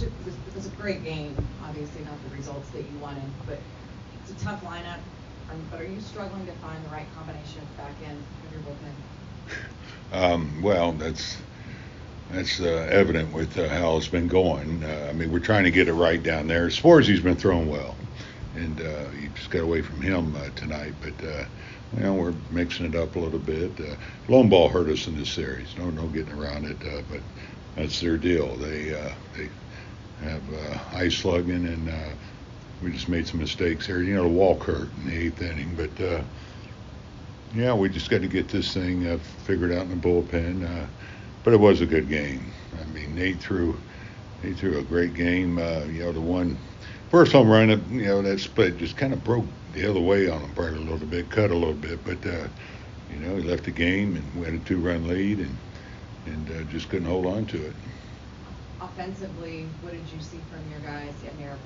It was a great game. Obviously, not the results that you wanted, but it's a tough lineup. But are you struggling to find the right combination at the back end of your bullpen? Well, that's evident with how it's been going. I mean, we're trying to get it right down there. Sporzy been throwing well, and you just got away from him tonight. But we're mixing it up a little bit. Lone ball hurt us in this series. No getting around it. But that's their deal. They have high slugging, and we just made some mistakes here. The walk hurt in the eighth inning, but we just got to get this thing figured out in the bullpen. But it was a good game. I mean, Nate threw a great game. The one first home run, that split just kind of broke the other way on him, probably a little bit, cut a little bit. But he left the game, and we had a 2-run lead, and just couldn't hold on to it. Offensively, what did you see from your guys in their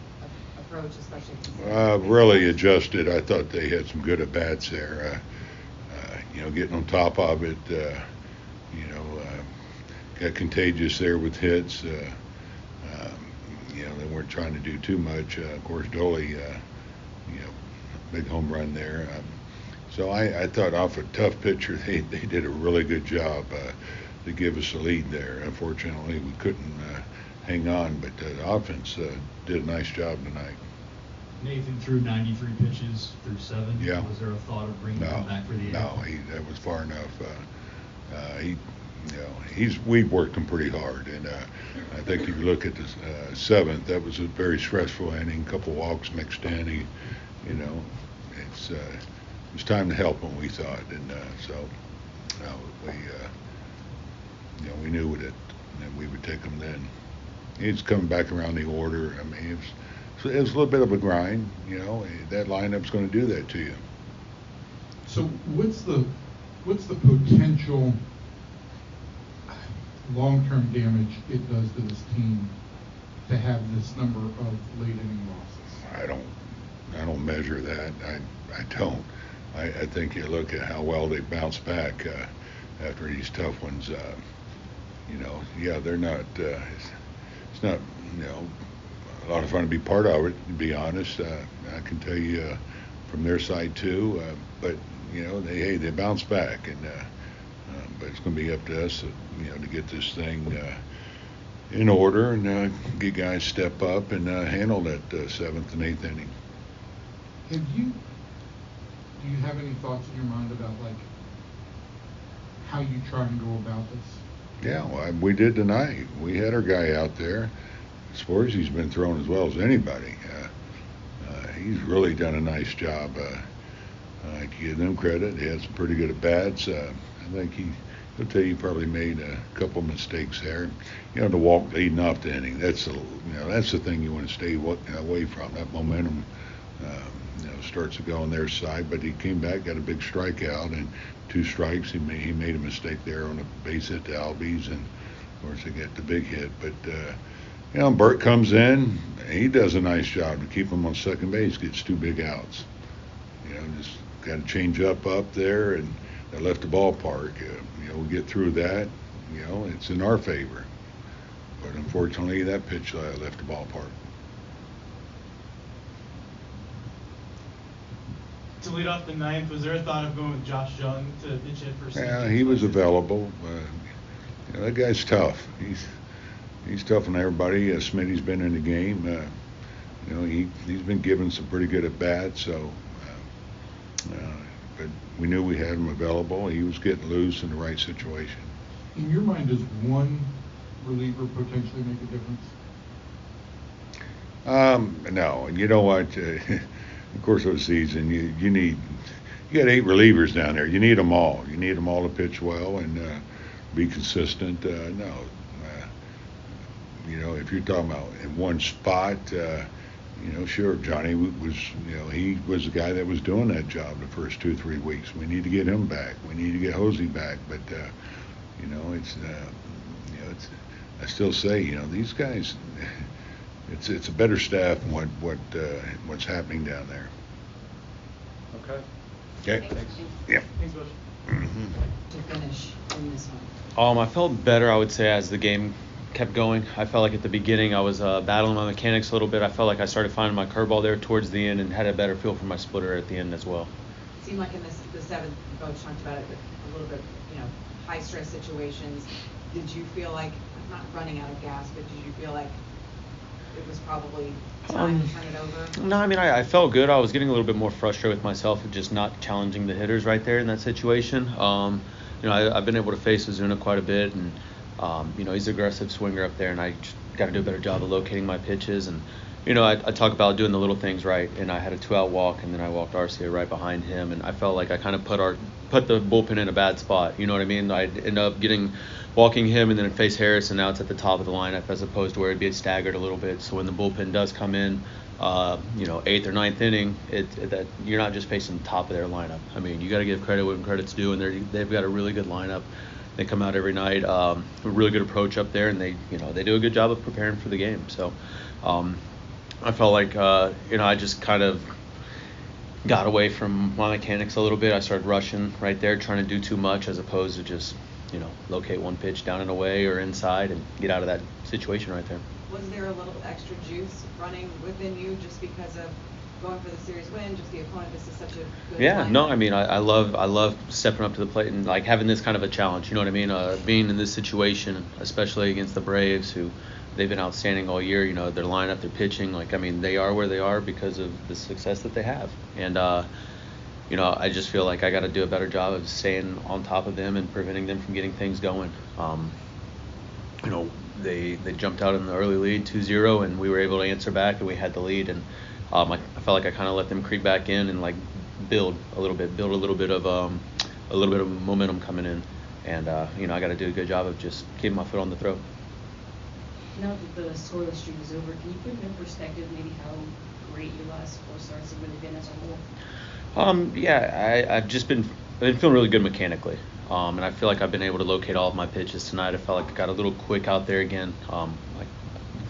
approach, especially? Really adjusted. I thought they had some good at-bats there. Getting on top of it, got contagious there with hits. They weren't trying to do too much. Of course, Dolly, big home run there. So I thought off a tough pitcher, they did a really good job to give us a lead there. Unfortunately, we couldn't hang on, but the offense did a nice job tonight. Nathan threw 93 pitches through 7. Yeah. Was there a thought of bringing him back for the 8th? No, that was far enough. We've worked him pretty hard, and I think if you look at the 7th, that was a very stressful inning. A couple walks mixed in. It was time to help him, we thought, and we knew that we would take him then. He's coming back around the order. I mean, it was a little bit of a grind. That lineup's going to do that to you. So what's the potential long-term damage it does to this team to have this number of late inning losses? I don't measure that. I don't. I think you look at how well they bounce back after these tough ones. They're not. It's not. A lot of fun to be part of it. To be honest, I can tell you from their side too. But they bounce back, and but it's going to be up to us, to get this thing in order and get guys step up and handle that 7th and 8th inning. Do you have any thoughts in your mind about how you try and go about this? Yeah, well, we did tonight. We had our guy out there. Sporzy's been throwing as well as anybody. He's really done a nice job. I give them credit. He had some pretty good at-bats. I think he'll tell you he probably made a couple mistakes there. The walk leading off the inning, that's the thing you want to stay away from. That momentum, starts to go on their side. But he came back, got a big strikeout, and 2 strikes. He made a mistake there on a base hit to Albies, and of course they get the big hit. But Bert comes in, he does a nice job to keep him on second base, gets 2 big outs. Just got to change up there, and they left the ballpark. We get through that, it's in our favor. But unfortunately, that pitch left the ballpark. To lead off the 9th, was there a thought of going with Josh Jung to pitch hit for? Yeah, he was available. That guy's tough. He's tough on everybody. Smitty's been in the game. He's been given some pretty good at bats. So, but we knew we had him available. He was getting loose in the right situation. In your mind, does one reliever potentially make a difference? No. You know what? Of course, of the season, you got 8 relievers down there. You need them all. You need them all to pitch well and be consistent. No. If you're talking about in one spot, sure, Johnny was, he was the guy that was doing that job the first 2-3 weeks. We need to get him back. We need to get Hosey back. But, I still say, these guys, it's a better staff than what's happening down there. Okay. Thanks. Yeah. Thanks, Bochy. To finish in this one? I felt better, I would say, as the game kept going. I felt like at the beginning I was battling my mechanics a little bit. I felt like I started finding my curveball there towards the end and had a better feel for my splitter at the end as well. It seemed like in the seventh, Coach talked about it, but a little bit, high stress situations. Did you feel like, not running out of gas, but did you feel like it was probably time to turn it over? No, I mean, I felt good. I was getting a little bit more frustrated with myself and just not challenging the hitters right there in that situation. I've been able to face Ozuna quite a bit, and he's an aggressive swinger up there, and I just got to do a better job of locating my pitches. And I talk about doing the little things right, and I had a 2-out walk, and then I walked Arcia right behind him, and I felt like I kind of put the bullpen in a bad spot. You know what I mean? I'd end up walking him and then face Harris, and now it's at the top of the lineup as opposed to where it'd be staggered a little bit. So when the bullpen does come in, 8th or 9th inning, that you're not just facing the top of their lineup. I mean, you got to give credit when credit's due, and they've got a really good lineup. They come out every night, a really good approach up there, and they do a good job of preparing for the game. So I felt like I just kind of got away from my mechanics a little bit. I started rushing right there, trying to do too much as opposed to just locate one pitch down and away or inside and get out of that situation right there. Was there a little extra juice running within you just because of going for the series win, just the opponent? This is such a good lineup. No, I mean, I love stepping up to the plate and like having this kind of a challenge, you know what I mean? Being in this situation, especially against the Braves, who they've been outstanding all year, their lineup, their pitching, they are where they are because of the success that they have. And I just feel like I got to do a better job of staying on top of them and preventing them from getting things going. They jumped out in the early lead 2-0, and we were able to answer back, and we had the lead. And I felt like I kind of let them creep back in and build a little bit of momentum coming in. And I got to do a good job of just keeping my foot on the throat. Now that the scoreless streak is over, can you put in perspective maybe how great your last 4 starts have really been as a whole? I've been feeling really good mechanically, and I feel like I've been able to locate all of my pitches tonight. I felt like I got a little quick out there again. A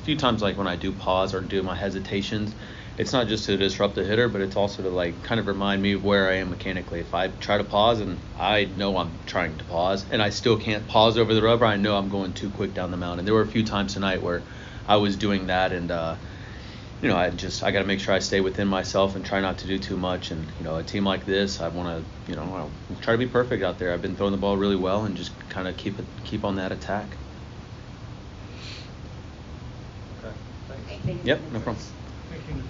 few times, when I do pause or do my hesitations, it's not just to disrupt the hitter, but it's also to kind of remind me of where I am mechanically. If I try to pause and I know I'm trying to pause and I still can't pause over the rubber, I know I'm going too quick down the mound. And there were a few times tonight where I was doing that, and I got to make sure I stay within myself and try not to do too much. And a team like this, I want to I'll try to be perfect out there. I've been throwing the ball really well and just kind of keep on that attack. Okay, thanks. Thank you. Yep, no problem. Thank you.